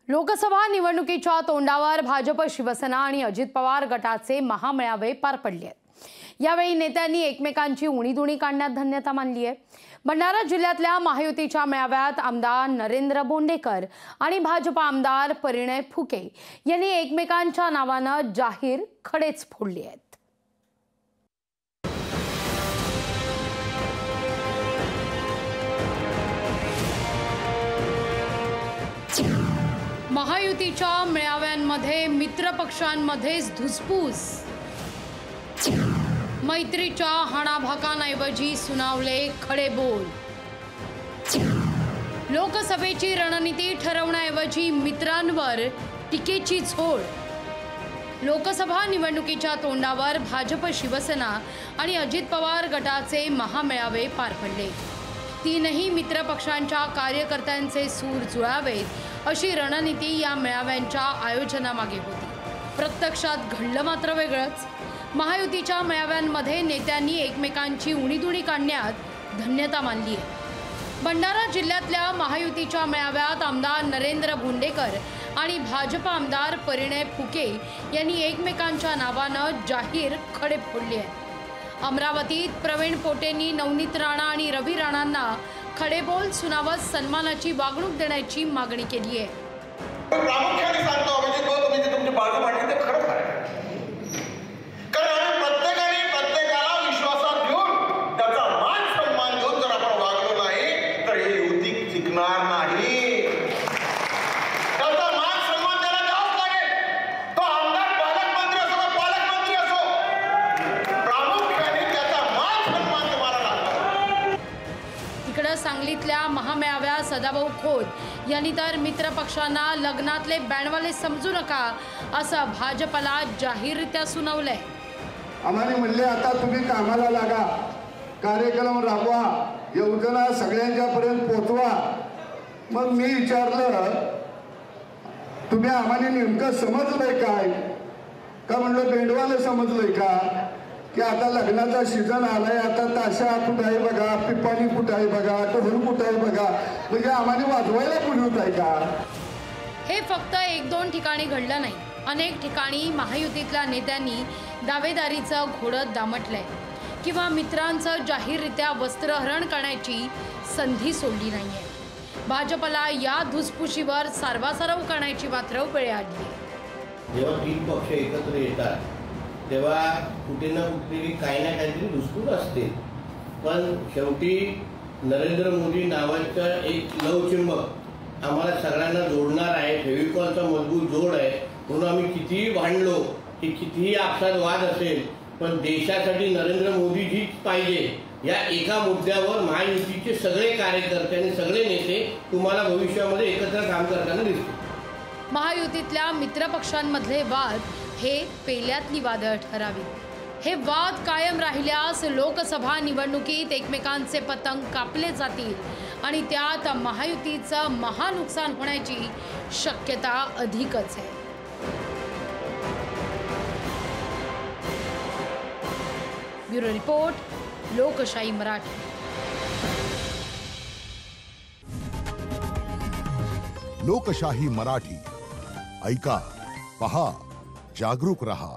लोकसभा निवडणुकीच्या तोंडावर भाजप, शिवसेना आणि अजित पवार गटाचे महामेळावे पार पडले आहेत। यावेळी नेत्यांनी एकमेकांची उणीधुणी काढण्यात धन्यता मानली आहे। भंडारा जिल्ह्यातल्या महायुतीच्या मेळाव्यात आमदार नरेंद्र बोंडेकर आणि भाजप आमदार परिणय फुके यांनी एकमेकांच्या नावानं जाहीर खडेच फोडले आहेत। महायुतीच्या मेळाव्यांमध्ये मित्रपक्षांमध्येच धुसफूस, मैत्रीच्या हाणाभाकांऐवजी सुनावले खडे बोल। लोकसभेची रणनीती ठरवण्याऐवजी मित्रांवर टीकेची झोड। लोकसभा निवडणुकीच्या तोंडावर भाजप, शिवसेना आणि अजित पवार गटाचे महामेळावे पार पडले। तीनही मित्रपक्षांच्या कार्यकर्त्यांचे सूर जुळावेत अशी रणनीती या मेळाव्यांच्या आयोजनामागे होती। प्रत्यक्षात घडलं मात्र वेगळंच। महायुतीच्या मेळाव्यांमध्ये नेत्यांनी एकमेकांची उणीधुणी काढण्यात धन्यता मानली आहे। भंडारा जिल्ह्यातल्या महायुतीच्या मेळाव्यात आमदार नरेंद्र बोंडेकर आणि भाजप आमदार परिणय फुके यांनी एकमेकांच्या नावानं जाहीर खडे फोडले आहेत। अमरावतीत प्रवीण पोटेंनी नवनीत राणा आणि रवी राणांना खडेबोल सुनावत सन्मानाची वागणूक देण्याची मागणी केली आहे। प्रामुख्याने सांगतो तुम्ही जे तुमची बाजू मांडली ते खरंच आहे, कारण आम्ही प्रत्येकाने प्रत्येकाला विश्वासात घेऊन त्याचा मान सन्मान देऊन जर आपण वागलो नाही तर ही युती टिकणार नाही। त्याचा मान सन्मान त्याला द्यावाच लागेल। तो आमदार पालकमंत्री असो का पालकमंत्री असो, प्रामुख्याने त्याचा मान सन्मान तुम्हाला लागतो। इकडे सांगलीतल्या महामेळाव्यात सदाभाऊ खोत यांनी तर मित्रपक्षांना लग्नातले बँडवाले समजू नका असं भाजपला जाहीररित्या सुनावलंय। आम्हाला म्हणले आता तुम्ही कामाला लागा, कार्यक्रम राबवा, योजना सगळ्यांच्या पर्यंत पोहोचवा। मग मी विचारलं तुम्ही आम्हाला नेमकं समजलंय काय का? म्हणलं बेंडवाले समजलंय का की आता लग्नाचा सीझन आलाय, आता ताशा कुठं आहे बघा, पिपाणी कुठं आहे बघा, ढोल कुठं आहे बघा, म्हणजे आम्हाला वाजवायला बोलवत आहे का? हे फक्त एक दोन ठिकाणी घडलं नाही, अनेक ठिकाणी महायुतीतल्या नेत्यांनी दावेदारीचं घोडं दामटलंय किंवा मित्रांचं जाहीररित्या वस्त्रहरण करण्याची संधी सोडली नाहीये। भाजपला या धुसफुशीवर सारवासारव करण्याची मात्र वेळ आली। जेव्हा तीन पक्ष एकत्र येतात तेव्हा कुठे ना कुठेतरी काही ना काहीतरी धुसफूस असते, पण शेवटी नरेंद्र मोदी नावाचं एक लवचिंबक आम्हाला सगळ्यांना जोडणार आहे, फेविकॉलचा मजबूत जोड आहे। म्हणून आम्ही कितीही भांडलो की कितीही आपसात वाद असेल पण देशासाठी नरेंद्र मोदीजीच पाहिजे या एका मुद्द्यावर महायुतीचे सगळे कार्यकर्ते आणि सगळे नेते तुम्हाला भविष्यामध्ये एकत्र काम करताना दिसतील। महायुतीतल्या मित्रपक्षांमधले वाद हे पेल्यातली वादळ ठरावीत। हे वाद कायम राहिल्यास लोकसभा निवडणुकीत एकमेकांचे पतंग कापले जातील आणि त्यात महायुतीचं महानुकसान होण्याची शक्यता अधिकच आहे। ब्युरो रिपोर्ट, लोकशाही मराठी। लोकशाही मराठी ऐका, पहा, जागरूक रहा।